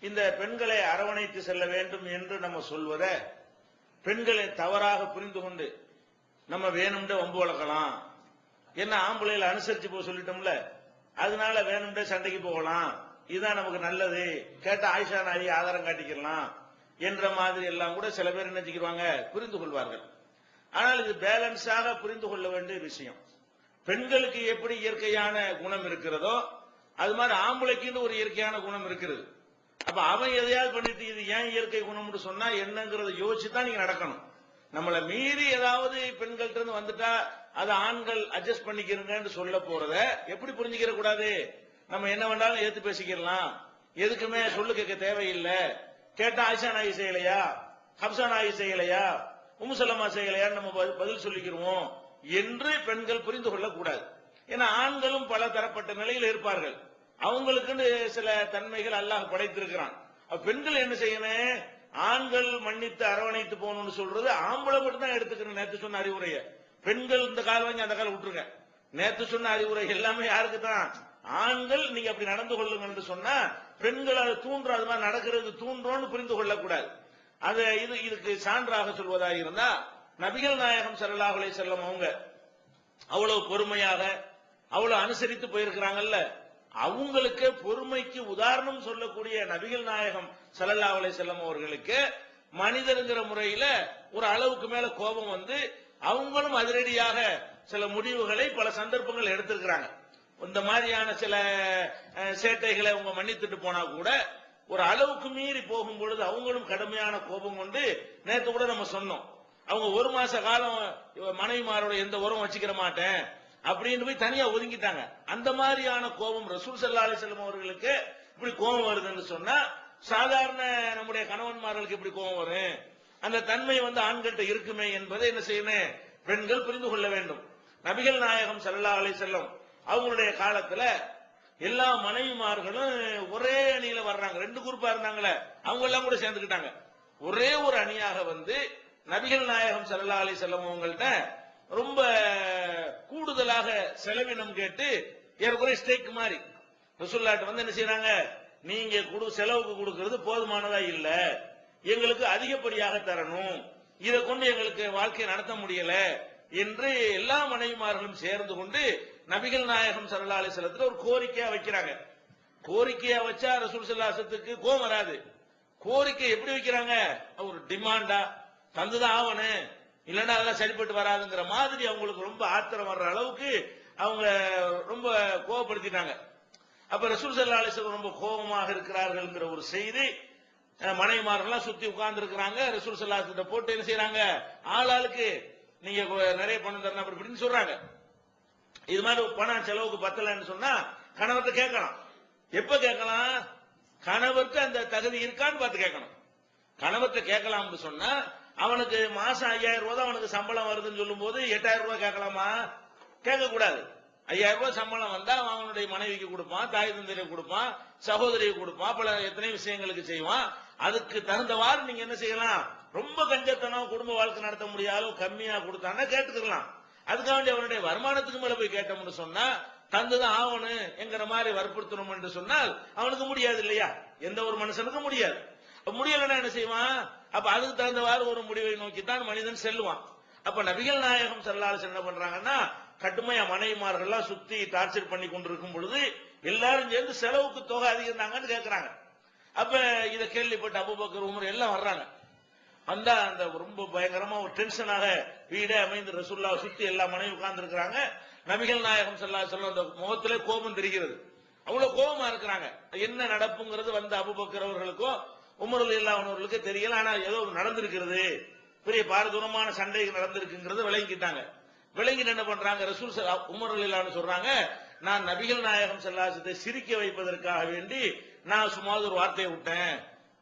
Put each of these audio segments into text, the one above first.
இந்த பெண்களை அரவணைத்து செல்ல வேண்டும் என்று நம்ம சொல்வத பெண்களை தவறாக புரிந்து கொண்டு நம்ம வேணும்னு வம்பு வளர்க்கலாம், என்ன ஆம்பளையில அனுசரிச்சு போக சொல்லிட்டோம்ல, அதனால வேணும்னு சண்டைக்கு போகலாம், இதுதான் நமக்கு நல்லது, கேட்ட ஆயிஷா நாயகி ஆதாரம் காட்டிக்கலாம் என்ற மாதிரி எல்லாம் கூட சில பேர் நினைச்சுக்கிறாங்க, புரிந்து கொள்வார்கள். ஆனால் இது பேலன்ஸாக புரிந்து கொள்ள வேண்டிய விஷயம். பெண்களுக்கு எப்படி இயற்கையான குணம் இருக்கிறதோ அது மாதிரி ஆம்பளைக்குன்னு ஒரு இயற்கையான குணம் இருக்கிறது. அப்ப அவன் எதையாவது பண்ணிட்டு இது ஏன் இயற்கை குணம்னு சொன்னா என்னங்கறத யோசிச்சுதான் நீங்க நடக்கணும். நம்மளை மீறி ஏதாவது பெண்கள்ட்ட இருந்து வந்துட்டா அது ஆண்கள் அட்ஜஸ்ட் பண்ணிக்கிறங்கன்னு சொல்ல போறத எப்படி புரிஞ்சுக்கிற கூடாது. நம்ம என்ன வேண்டாலும் ஏத்து பேசிக்கலாம், எதுக்குமே சொல்லு கேட்க தேவையில்லை, கேட்டா ஆயிஷா நாயகி செய்யலையா, ஹப்சா நாயகி செய்யலையா, உம்மு சலமா செய்யலையான்னு நம்ம பதில் சொல்லிக்கிறோம் என்று பெண்கள் புரிந்து கொள்ளக்கூடாது. ஏன்னா ஆண்களும் பல தரப்பட்ட நிலையில் இருப்பார்கள், அவங்களுக்குன்னு சில தன்மைகள் அல்லாஹ் படைத்திருக்கிறான். பெண்கள் என்ன செய்யணும், ஆண்கள் மன்னித்து அரவணைத்து போகணும்னு சொல்றது ஆம்பளை மட்டும் தான் எடுத்துக்கணும். நேற்று சொன்ன அறிவுரைய பெண்கள் இந்த காலம் வாங்கி அந்த காலம் விட்டுருங்க. நேற்று சொன்ன அறிவுரை எல்லாமே யாருக்கு தான், ஆண்கள் நீங்க அப்படி நடந்து கொள்ளுங்க சொன்னா பெண்கள் அதை தூண்டுற, அது மாதிரி நடக்கிறது தூண்டுறோன்னு புரிந்து கொள்ளக்கூடாது. அது இதுக்கு சான்றாக சொல்வதாக இருந்தா நபிகள் நாயகம் ஸல்லல்லாஹு அலைஹி வஸல்லம் அவங்க அவ்வளவு பொறுமையாக அவ்வளவு அனுசரித்து போயிருக்கிறாங்கல்ல, அவங்களுக்கு பொறுமைக்கு உதாரணம் சொல்லக்கூடிய நபிகள் நாயகம் ஸல்லல்லாஹு அலைஹி வஸல்லம் அவர்களுக்கு மனிதர்ங்கிற முறையில ஒரு அளவுக்கு மேல கோபம் வந்து அவங்களும் அதிரடியாக சில முடிவுகளை பல சந்தர்ப்பங்கள் எடுத்திருக்கிறாங்க. இந்த மாதிரியான சில சேட்டைகளை அவங்க மன்னித்துட்டு போனா கூட ஒரு அளவுக்கு மீறி போகும் பொழுது அவங்களும் கடுமையான கோபம் கொண்டு, நேற்று கூட நம்ம சொன்னோம், அவங்க ஒரு மாச காலம் மனைவிமாரோட எந்த உறவும் வச்சுக்கிற மாட்டேன் அப்படின்னு போய் தனியா ஒதுங்கிட்டாங்க. அந்த மாதிரியான கோபம் ரசூல் ஸல்லல்லாஹு அலைஹி வஸல்லம் அவர்களுக்கு இப்படி கோபம் வருதுன்னு சொன்னா சாதாரண நம்முடைய கணவன்மார்களுக்கு இப்படி கோபம் வரும், அந்த தன்மை ஆண்கள்ட்ட இருக்குமே என்பதை என்ன செய்யணும், பெண்கள் புரிந்து கொள்ள வேண்டும். நபிகள் நாயகம் ஸல்லல்லாஹு அலைஹி வஸல்லம் அவங்களுடைய காலத்துல எல்லா மனைவிமார்களும் ஒரே அணியில வர்றாங்க. 2 குரூப்பா இருந்தாங்களே அவங்க எல்லாம் கூட சேர்ந்துக்கிட்டாங்க. ஒரே ஒரு அணியாக நபிகள் நாயகம் ஸல்லல்லாஹு அலைஹி வஸல்லம் அவங்கள்ட்ட ரொம்ப கூடுதலாக செலவினம் கேட்டு ஏற்கனவே ஸ்டேக் மாதிரி ரசூலுல்லாஹ் என்ன செய்யறாங்க, நீங்க செலவுக்கு கொடுக்கிறது போதுமானதா இல்ல, எங்களுக்கு அதிகப்படியாக தரணும், இதை கொண்டு எங்களுக்கு வாழ்க்கையை நடத்த முடியல என்று எல்லா மனைவிமார்களும் சேர்ந்து கொண்டு நபிகள் நாயகம் ஸல்லல்லாஹு அலைஹி வஸல்லத்துல ஒரு கோரிக்கையா வைக்கிறாங்க. கோரிக்கையா வச்சா ரசூல் ஸல்லல்லாஹு அலைஹி வஸல்லத்துக்கு கோபம் வராது. கோரிக்கை எப்படி வைக்கிறாங்க, ஒரு டிமாண்டா தந்துதான் ஆவணும், இல்லன்னா அதெல்லாம் சரிப்பட்டு வராதுங்கிற மாதிரி அவங்களுக்கு ரொம்ப ஆத்திரம் வர்ற அளவுக்கு அவங்க ரொம்ப கோபப்படுத்திட்டாங்க. அப்ப ரசூல் ஸல்லல்லாஹு அலைஹி வஸல்லம் ரொம்ப கோபமாக இருக்கிறார்கள்ங்கிற ஒரு செய்தி மனைவிமாரெல்லாம் சுத்தி உட்கார்ந்து இருக்கிறாங்க. ரசூல் ஸல்லல்லாஹு அலைஹி வஸல்லம் போட்டு என்ன செய்யறாங்க, ஆளாளுக்கு நீங்க நிறைய பணம் தரணும் அப்படின்னு சொல்றாங்க. இது மாதிரி பணம் செலவுக்கு பத்தலன்னு சொன்னா கணவர்கிட்ட கேட்கலாம். எப்ப கேட்கலாம், கணவருக்கு அந்த தகுதி இருக்கான்னு பார்த்து கேட்கணும். கணவர்கிட்ட கேட்கலாம்னு சொன்னா அவனுக்கு மாசம் 5000 ரூபாய் தான் அவனுக்கு சம்பளம் வருதுன்னு சொல்லும் போது 8000 ரூபாய் கேட்கலாமா, கேட்க கூடாது. 5000 ரூபாய் சம்பளம் வந்தா அவனுடைய மனைவிக்கு கொடுப்பான், தாய் தந்தைக்கு கொடுப்பான், சகோதரிக்கு கொடுப்பான், பல எத்தனை விஷயங்களுக்கு செய்வான். அதுக்கு தகுந்தவாறு நீங்க என்ன செய்யலாம், ரொம்ப கஞ்சத்தனம் குடும்ப வாழ்க்கை நடத்த முடியாத கம்மியா கொடுத்தான்னா கேட்டுக்கலாம். அதுக்காக வேண்டிய அவனுடைய வருமானத்துக்கு மேல போய் கேட்டோம்னு சொன்னா தந்துதான் ஆவணும் என்கிற மாதிரி வற்புறுத்தணும் என்று சொன்னால் அவனுக்கு முடியாது இல்லையா, எந்த ஒரு மனுஷனுக்கும் முடியாது. முடியலன்னா என்ன செய்வான், அப்ப அதுக்கு தகுந்தவாறு ஒரு முடிவை நோக்கித்தான் மனிதன் செல்லுவான். அப்ப நபிகள் நாயகம் ஸல்லல்லாஹு அலைஹி வஸல்லம் என்ன பண்றாங்கன்னா, கட்டுமையா மனைவிமார்கள் எல்லாம் சுத்தி டார்ச்சர் பண்ணி கொண்டிருக்கும் பொழுது எல்லாரும் சேர்ந்து செலவுக்கு தொகை அதிகம் தாங்கன்னு கேட்கிறாங்க. அப்ப இதை கேள்விப்பட்ட அபூபக்கர் உமர் எல்லாம் வர்றாங்க. அந்த ரொம்ப பயங்கரமா ஒரு டென்ஷனாக வீடே அமைந்து ரசூலுல்லாஹ் சுத்தி எல்லா மனைவி உட்கார்ந்து இருக்கிறாங்க. நபிகள் நாயகம் ஸல்லல்லாஹு அலைஹி வஸல்லம் அந்த முகத்திலே கோபம் தெரிகிறது, அவ்வளவு கோபமா இருக்கிறாங்க. என்ன நடப்புங்கிறது அபூபக்கர் அவர்களுக்கும் உமர் ரலியல்லாஹு அன்ஹு அவர்களுக்கு தெரியல. ஆனா ஏதோ நடந்திருக்கிறது, பெரிய பாரதூரமான சண்டை நடந்திருக்குங்கிறது விளங்கிட்டாங்க. விளங்கிட்டு என்ன பண்றாங்க, ரசூல் உமர் ரலியல்லாஹு அன்ஹு சொல்றாங்க, நான் நபிகள் நாயகம் ஸல்லல்லாஹு அலைஹி வஸல்லம் சிரிக்க வைப்பதற்காக வேண்டி நான் சும்மா ஒரு வார்த்தையை விட்டேன்.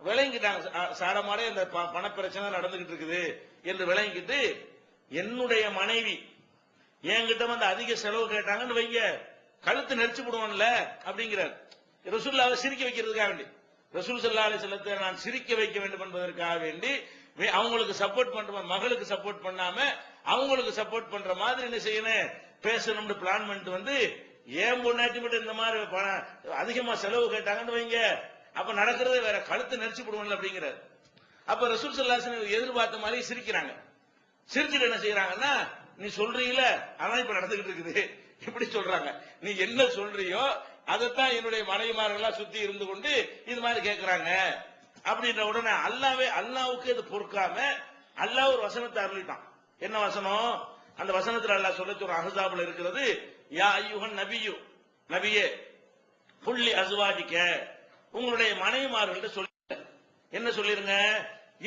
விளங்கிட்டாங்க, சாரமாரே அந்த பண பிரச்சனை நடந்துகிட்டு இருக்குது என்று விளங்கிட்டு, என்னுடைய மனைவி என்கிட்ட அதிக செலவு கேட்டாங்கன்னு வைங்க, கழுத்து நெரிச்சு விடுவான்ல அப்படிங்கிறார். ரசூலுல்லாஹ் சிரிக்க வைக்கிறதுக்காக வேண்டி, ரசூல் ஸல்லல்லாஹு அலைஹி வஸல்லத்தை நான் சிரிக்க வைக்க வேண்டும் என்பதற்காக வேண்டி அவங்களுக்கு சப்போர்ட் பண்ற, மகளுக்கு சப்போர்ட் பண்ணாம அவங்களுக்கு சப்போர்ட் பண்ற மாதிரி என்ன செய்யணும், பேசணும்னு பிளான் பண்ணிட்டு ஏன் பொண்ணாட்டி மட்டும் இந்த மாதிரி அதிகமா செலவு கேட்டாங்கன்னு வைங்க, அப்ப நடக்கிறதே வேற, கழுத்தை நெரிச்சு போடுவாங்க அப்படிங்கிறார். அப்ப ரசூல் ஸல்லல்லாஹு அலைஹி வஸல்லம் எதிர்பார்த்த மாதிரி சிரிக்கிறாங்க. சிரிச்சுட்டு என்ன செய்யறாங்கன்னா, நீ சொல்றீல அதான் இப்ப நடந்துகிட்டு இருக்குது இப்படி சொல்றாங்க. நீ என்ன சொல்றியோ அதைத்தான் என்னுடைய மனைவிமார்களா சுத்தி இருந்து கொண்டு இது மாதிரி கேட்கிறாங்க அப்படின்ற உடனே அல்லாவுக்கு அது பொறுக்காம அல்லாஹ் ஒரு வசனத்தை அருளிட்டான். என்ன வசனம்? அந்த வசனத்துல அல்லாஹ் சொல்லி ஒரு அஹ்ஸாப்ல இருக்கிறது, யா அய்யுஹன் நபியு, நபியே, புள்ளி அஸ்வாஜிக்க, உங்களுடைய மனைவிமார்கள்ட்ட சொல்லி என்ன சொல்லிருங்க,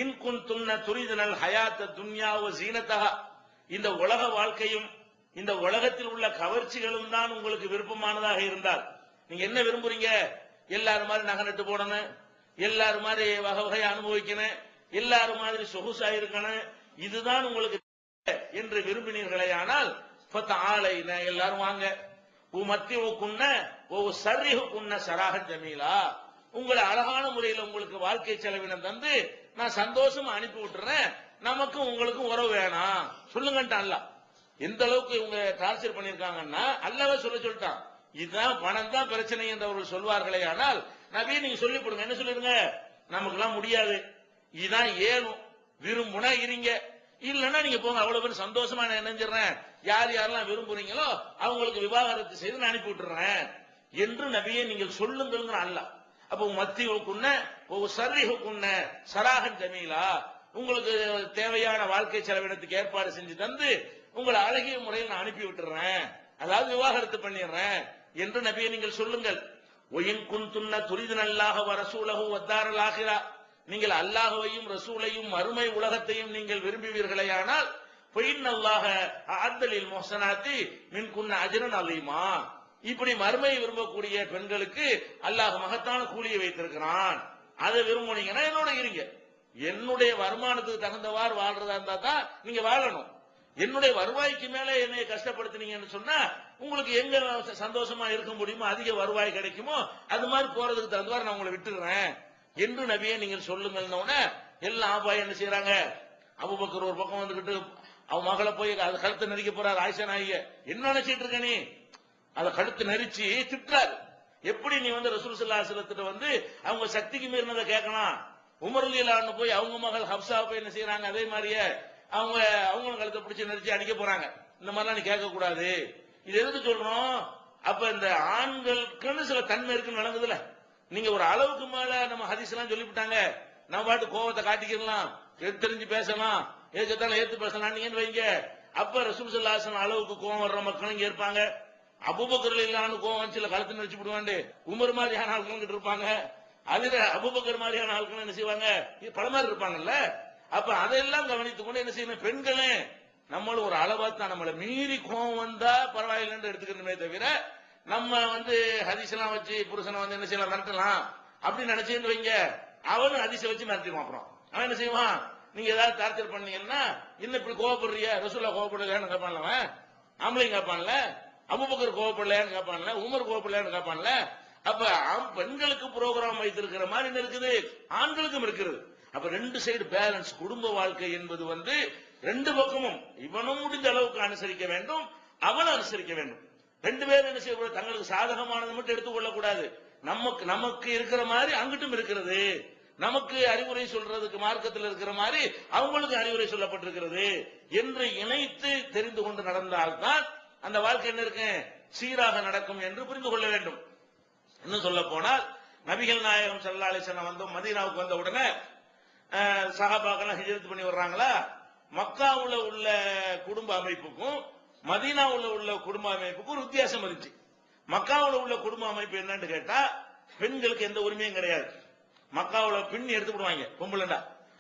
இன் குன்துன்ன துரிதுனல் ஹயாத்த துன்யா வ ஸீனத்தஹா, இந்த உலக வாழ்க்கையும் இந்த உலகத்தில் உள்ள கவர்ச்சிகளும் தான் உங்களுக்கு விருப்பமானதாக இருந்தால், நீங்க என்ன விரும்புறீங்க? எல்லாரும் மாதிரி நகை நட்டு போடணும், எல்லாரும் மாதிரி வகை வகையை அனுபவிக்கணும், எல்லாரும் மாதிரி சொகுசா இருக்கணும், இதுதான் உங்களுக்கு என்று விரும்பினீர்களே ஆனால் ஃபதஆலைன, எல்லாரும் வாங்க, உமத்திஉகுன்ன வ உஸர்ரிஹுகுன்ன ஸராஹன் ஜமீலா, உங்களை அழகான முறையில் உங்களுக்கு வாழ்க்கை செலவினம் தந்து நான் சந்தோஷமா அனுப்பி விட்டுறேன், நமக்கும் உங்களுக்கும் உறவு வேணாம் சொல்லுங்கன்ட்டான் அல்லாஹ். எந்த அளவுக்கு இவங்க டார்ச்சர் பண்ணிருக்காங்கன்னா அல்லாஹ்வே சொல்லிட்டான். இதுதான் பணம் தான் பிரச்சனை என்று அவர்கள் சொல்வார்களே ஆனால் நபி நீங்க சொல்லி போடுங்க. என்ன சொல்லிருங்க, நமக்கு எல்லாம் முடியாது, இதுதான் ஏழும், விரும்புனா இருங்க, இல்லன்னா நீங்க போங்க, அவ்வளவு பேர் சந்தோஷமா நான் நினைஞ்சிடறேன், யார் யாரெல்லாம் விரும்புறீங்களோ அவங்களுக்கு விவாகரத்து செய்து நான் அனுப்பி விட்டுறேன் என்று நபியை நீங்கள் சொல்லுங்கள் அல்லாஹ். அப்ப மத்தியுக்குன்ன ஒரு சர்ரிஹுக்குன்ன சராகன் ஜமீலா, உங்களுக்கு தேவையான வாழ்க்கை செலவினத்துக்கு ஏற்பாடு செஞ்சு தந்து உங்களை அழகிய முறையில் நான் அனுப்பி விட்டுறேன், அதாவது விவாகரத்து பண்ணிடுறேன் என்று நபியை நீங்கள் சொல்லுங்கள். ஒயின் குன்துன்ன துரிதுனல்லாஹ வ ரசூலஹு வத்தாரல் ஆகிரா, நீங்கள் அல்லாஹ்வையும் ரசூலையும் மறுமை உலகத்தையும் நீங்கள் விரும்புவீர்களேயானால் ஃபைன்னல்லாஹ அஅத்தலில் முஹ்ஸனாத்தி மின்குன்ன அஜ்ரன் அலீமா, இப்படி மறுமை விரும்பக்கூடிய பெண்களுக்கு அல்லாஹ் மகத்தான கூலியை வைத்திருக்கிறான். அதை விரும்புனீங்கன்னா என்னோட இருங்க, என்னுடைய வருமானத்துக்கு தகுந்தவாறு வாழ்றதா இருந்தா தான் நீங்க வாழணும். என்னுடைய வருவாய்க்கு மேல என்னை கஷ்டப்படுத்தினீங்கன்னு சொன்னா உங்களுக்கு எங்க சந்தோஷமா இருக்க முடியுமோ, அதிக வருவாய் கிடைக்குமோ அது மாதிரி போறதுக்கு தகுந்தவாறு நான் உங்களை விட்டுறேன் என்று நபியை நீங்கள் சொல்லுங்கன்னு எல்லாம் ஆபாய் என்ன செய்யறாங்க, அபூபக்கர் ஒரு பக்கம் வந்துகிட்டு அவன் மகளை போய் அதை கழுத்தை நெரிக்க போறாரு. ஆயிஷா நாயிக என்ன நினைச்சிட்டு இருக்க நீ, அதை கழுத்து நெரிச்சு திட்டுறாரு. எப்படி நீ ரசூல் ஸல்லல்லாஹு அலைஹி வஸல்லம் அவங்க சக்திக்கு மீறினதை கேட்கலாம். உமர் ரலியல்லாஹு அன்ஹு போய் அவங்க மகள் ஹப்ஸா போய் என்ன செய்யறாங்க, அதே மாதிரியே அவங்க கழுத்தை பிடிச்சி நெரிச்சு அடிக்க போறாங்க. இந்த மாதிரிலாம் நீ கேட்க கூடாது. இது எதுக்கு சொல்றோம்? அப்ப இந்த ஆண்களுக்குன்னு சில தன்மை இருக்குன்னு நடக்குதுல, நீங்க ஒரு அளவுக்கு மேல நம்ம ஹதீஸ் எல்லாம் சொல்லிவிட்டாங்க, நம்ம பாட்டு கோவத்தை காட்டிக்கலாம், தெரிஞ்சு பேசலாம், ஏற்கத்தாலும் ஏத்து பேசலாம் நீங்க வைங்க. அப்ப ரசூல் ஸல்லல்லாஹு அலைஹி வஸல்லம் அளவுக்கு கோவம் வர்ற மக்களும் இங்க இருப்பாங்க. அபூபக்கர் ரலியல்லாஹு கோவம் வந்துச்சுல கழுத்து நெரிச்சு விடுவாண்டு, உமர் மாதிரியான ஆட்கள் இருப்பாங்க, அதுல அபூபக்கர் மாதிரியான ஆட்கள் என்ன செய்வாங்க, பல மாதிரி இருப்பாங்கல்ல. அப்ப அதெல்லாம் கவனித்துக் கொண்டு என்ன செய்யணும், பெண்களே நம்மளும் ஒரு அளவாத்தான், நம்மளை மீறி கோவம் வந்தா பரவாயில்லைன்னு எடுத்துக்கணுமே தவிர நம்ம ஹதீஸ் எல்லாம் வச்சு புருஷனை என்ன செய்யலாம், மிரட்டலாம் அப்படின்னு நினைச்சேன்னு வைங்க, அவனும் ஹதீஸை வச்சு மிரட்டிடுவான். அப்புறம் அவன் என்ன செய்வான், நீங்க ஏதாவது டார்ச்சர் பண்ணீங்கன்னா இன்னும் இப்படி கோவப்படுறிய, ரசூலா கோவப்படலையான்னு கேட்பான்ல, அவன் ஆம்பளையும் கேட்பான்ல, அபூபக்கர் கோவப்படலையான்னு கேட்பான்ல, உமர் கோவப்படலையான்னு கேட்பான்ல. அப்ப பெண்களுக்கு புரோகிராம் வைத்திருக்கிற மாதிரி இருக்குது, ஆண்களுக்கும் இருக்கிறது. அப்ப ரெண்டு சைடு பேலன்ஸ். குடும்ப வாழ்க்கை என்பது ரெண்டு பக்கமும் இவனும் முடிஞ்ச அளவுக்கு அனுசரிக்க வேண்டும், அவனும் அனுசரிக்க வேண்டும். ரெண்டு பேரும் என்ன செய்ய, தங்களுக்கு சாதகமானது மட்டும் எடுத்துக்கொள்ள கூடாது. நமக்கு இருக்கிற மாதிரி அங்கிட்டும் இருக்கிறது, நமக்கு அறிவுரை சொல்றதுக்கு மார்க்கத்தில் இருக்கிற மாதிரி அவங்களுக்கு அறிவுரை சொல்லப்பட்டிருக்கிறது என்று இணைத்து தெரிந்து கொண்டு நடந்தால்தான் அந்த வாழ்க்கை என்ன இருக்கு, சீராக நடக்கும் என்று புரிந்து கொள்ள வேண்டும். இன்னும் சொல்ல போனால் நபிகள் நாயகம் ஸல்லல்லாஹு அலைஹி வஸல்லம் மதீனாவுக்கு வந்த உடனே சஹாபாக்கள் ஹிஜ்ரத் பண்ணி வர்றாங்களா, மக்காவுல உள்ள குடும்ப அமைப்புக்கும் மதீனாவுல உள்ள குடும்ப அமைப்புக்கும் ஒரு வித்தியாசம் இருந்துச்சு. மக்காவுல உள்ள குடும்ப அமைப்பு என்னன்னு கேட்டா, பெண்களுக்கு எந்த உரிமையும் கிடையாது. மக்காவுல பின்னி எடுத்து விடுவாங்க, பொம்பளைண்டா.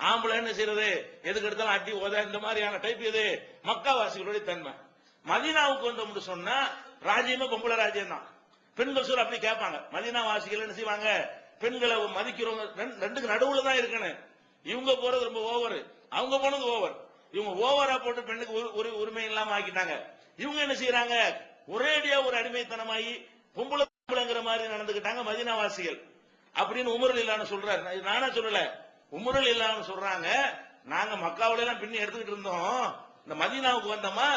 ஆம்பளை என்ன செய்யறது, எதுக்கு எடுத்தாலும் அடி உத இந்த மாதிரியான டைப் இது மக்காவாசிகளுடைய தன்மை. மதீனாவுக்கு வந்தோம்னு சொன்னா ராஜ்யமே பொம்பளை ராஜ்யம் தான். பெண்கள் சொல்ல அப்படி கேட்பாங்க. மதீனா வாசிகள் என்ன செய்வாங்க, பெண்களை மதிக்கிறவங்க ரெண்டுக்கு நடுவுல தான் இருக்கணும். இவங்க போறது ரொம்ப ஓவர், அவங்க போனது ஓவர். இவங்க ஓவரா போட்டு பெண்ணுக்கு ஒரு உரிமை இல்லாம ஆக்கிட்டாங்க. இவங்க என்ன செய்யறாங்க, ஒரேடியா ஒரு அடிமைத்தனமாகி பொம்பளைங்கிற மாதிரி நடந்துகிட்டாங்க மதீனா வாசிகள் அப்படின்னு உமர் ரலியல்லாஹு சொல்றாரு. நானா சொல்லல, உமர் ரலியல்லாஹு சொல்றாங்க. நாங்க மக்காவுல எல்லாம் பின்னி எடுத்துக்கிட்டு இருந்தோம், இந்த மதீனாவுக்கு வந்தோமா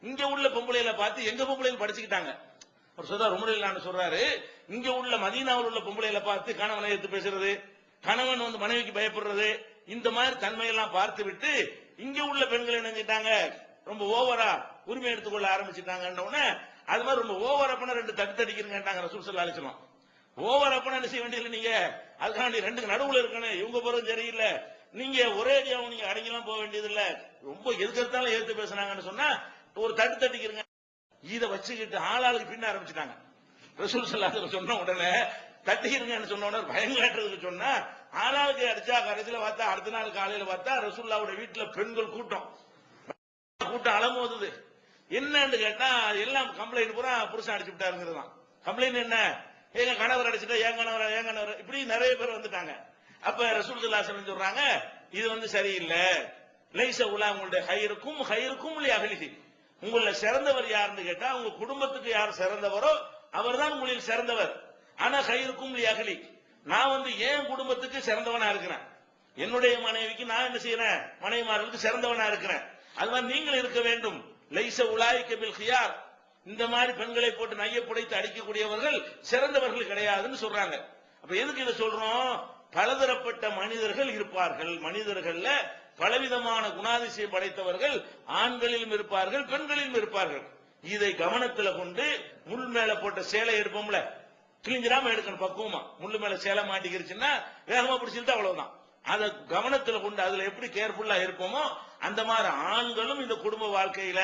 இங்க உள்ள பொம்பளையில பார்த்து எங்க பொம்பளைகள் படிச்சுக்கிட்டாங்க. ஒரு சொல்றாரு உமரில்லான்னு சொல்றாரு, இங்க உள்ள மதீனாவில் உள்ள பொம்பளைகளை பார்த்து கணவனை எடுத்து பேசுறது, கணவன் வந்து மனைவிக்கு பயப்படுறது, இந்த மாதிரி தன்மையெல்லாம் பார்த்து விட்டு இங்க உள்ள பெண்கள் என்ன செஞ்சிட்டாங்க, ரொம்ப ஓவரா உரிமை எடுத்துக்கொள்ள ஆரம்பிச்சுட்டாங்க. அது மாதிரி ரொம்ப ஓவரா பண்ண ரெண்டு தட்டு தடிக்கிறீங்க ரசூல் ஸல்லல்லாஹு அலைஹி வஸல்லம். ஓவரா பண்ண என்ன செய்ய வேண்டியதில்லை, நீங்க அதுக்காண்டி ரெண்டுக்கு நடுவுல இருக்கணும், இவங்க போறது சரியில்லை, நீங்க ஒரே அடியாவும் நீங்க அடங்கிலாம் போக வேண்டியது இல்ல, ரொம்ப எதுக்கெடுத்தாலும் எடுத்து பேசுனாங்கன்னு சொன்னா ஒரு தட்டு தட்டிக்கிறீங்க. இத வச்சுக்கிட்டு ஆளாளுக்கு பின்ன ஆரம்பிச்சுட்டாங்க. ரசூல் ஸல்லல்லாஹு அலைஹி வஸல்லம் சொன்ன உடனே தட்டிக்கிறீங்கன்னு சொன்ன உடனே பயங்கரத்துக்கு சொன்னா ஆளாளுக்கு அடிச்சா கடைசியில பார்த்தா அடுத்த நாள் காலையில பார்த்தா ரசூலுல்லாஹ்வுடைய வீட்டுல பெண்கள் கூட்டம் அலமோதுது. என்னன்னு கேட்டா எல்லாம் கம்ப்ளைண்ட் பூரா புருஷன் அடிச்சு விட்டாருங்கிறது தான் கம்ப்ளைண்ட். என்ன, எங்க கணவர் அடிச்சுட்டா என் கணவர் இப்படி நிறைய பேர் வந்துட்டாங்க. அப்ப ரசூல் ஸல்லல்லாஹு அலைஹி வஸல்லம் சொல்றாங்க, இது வந்து சரியில்லை. லைஸ உலா உங்களுடைய ஹைருக்கும் லி அஹ்லிஹி, உங்கள சிறந்தவர் யாருன்னு கேட்டா உங்க குடும்பத்துக்கு யார் சிறந்தவரோ அவர்தான் உங்களில் சிறந்தவர். ஆனா ஹைருக்கும் லி அஹ்லி, நான் வந்து என் குடும்பத்துக்கு சிறந்தவனா இருக்கிறேன், என்னுடைய மனைவிக்கு நான் என்ன செய்யறேன், மனைவிமார்களுக்கு சிறந்தவனா இருக்கிறேன். அது மாதிரி நீங்கள் இருக்க வேண்டும். லைஸ உலாயிக பில் கியார், இந்த மாதிரி பெண்களை போட்டு நைய புடைத்து அடிக்கக்கூடியவர்கள் சிறந்தவர்கள் கிடையாதுன்னு சொல்றாங்க. அப்ப எதுக்கு இதை சொல்றோம், பலதரப்பட்ட மனிதர்கள் இருப்பார்கள், மனிதர்கள்ல பலவிதமான குணாதிசயம் படைத்தவர்கள் ஆண்களிலும் இருப்பார்கள், பெண்களிலும் இருப்பார்கள். இதை கவனத்தில் கொண்டு முள் மேல போட்ட சேலை எடுப்போம்ல, கிழிஞ்சிடாம எடுக்கணும் பக்குவமா. முள்ளு மேல சேலை மாட்டிக்கிருச்சுன்னா வேகமா பிடிச்சிட்டு அவ்வளவுதான். அதை கவனத்தில் கொண்டு அதுல எப்படி கேர்ஃபுல்லா இருப்போமோ அந்த மாதிரி ஆண்களும் இந்த குடும்ப வாழ்க்கையில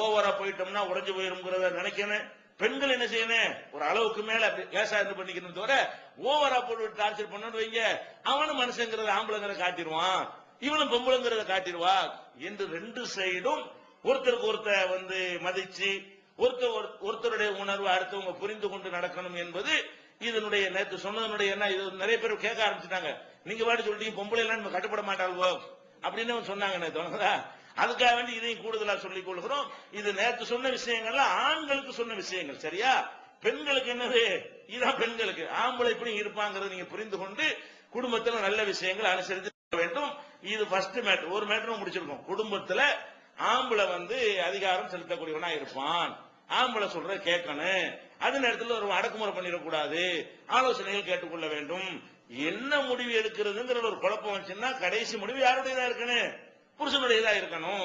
ஓவரா போயிட்டோம்னா உடைஞ்சு போயிருங்கிறத நினைக்கணும். பெண்கள் என்ன செய்யணும், ஒரு அளவுக்கு மேல லேசா இருந்து பண்ணிக்கணும் தவிர ஓவரா போட்டு டார்ச்சர் பண்ணு வைங்க, அவனும் மனுஷங்கிறத ஆம்பளைங்கிறத காட்டிடுவான், இவனும் பொம்பளைங்கிறத காட்டிடுவா என்று ரெண்டு சைடும் ஒருத்தருக்கு ஒருத்தர் வந்து மதிச்சு ஒருத்தருடைய உணர்வு அடுத்தவங்க புரிந்து கொண்டு நடக்கணும் என்பது இதனுடைய நேற்று சொன்னதனுடைய என்ன. இது நிறைய பேர் கேட்க ஆரம்பிச்சுட்டாங்க, நீங்க பாட்டு சொல்லிட்டீங்க பொம்பளை எல்லாம் நம்ம கட்டுப்பட மாட்டாள்வோ அப்படின்னு சொன்னாங்க நேற்று. அதுக்காக வேண்டி இதையும் கூடுதலா சொல்லிக் கொள்கிறோம். இது நேற்று சொன்ன விஷயங்கள்ல ஆண்களுக்கு சொன்ன விஷயங்கள் சரியா, பெண்களுக்கு என்னது, இதான் பெண்களுக்கு. ஆம்பளை எப்படி இருப்பாங்கிறது நீங்க புரிந்து கொண்டு குடும்பத்தில் நல்ல விஷயங்கள் அனுசரித்து வேண்டும். இது ஃபர்ஸ்ட் மேட்டர். ஒரு மேட்டரும் முடிச்சிருக்கோம். குடும்பத்துல ஆம்பளை வந்து அதிகாரம் செலுத்தக்கூடியவனா இருப்பான், ஆம்பளை சொல்ற கேட்கணும், அது நேரத்தில் ஒரு அடக்குமுறை பண்ணிடக்கூடாது, ஆலோசனைகள் கேட்டுக்கொள்ள வேண்டும். என்ன முடிவு எடுக்கிறதுங்கிற ஒரு குழப்பம் வந்துச்சுன்னா கடைசி முடிவு யாருடையதா இருக்கணும், புருஷனுடையதா இருக்கணும்.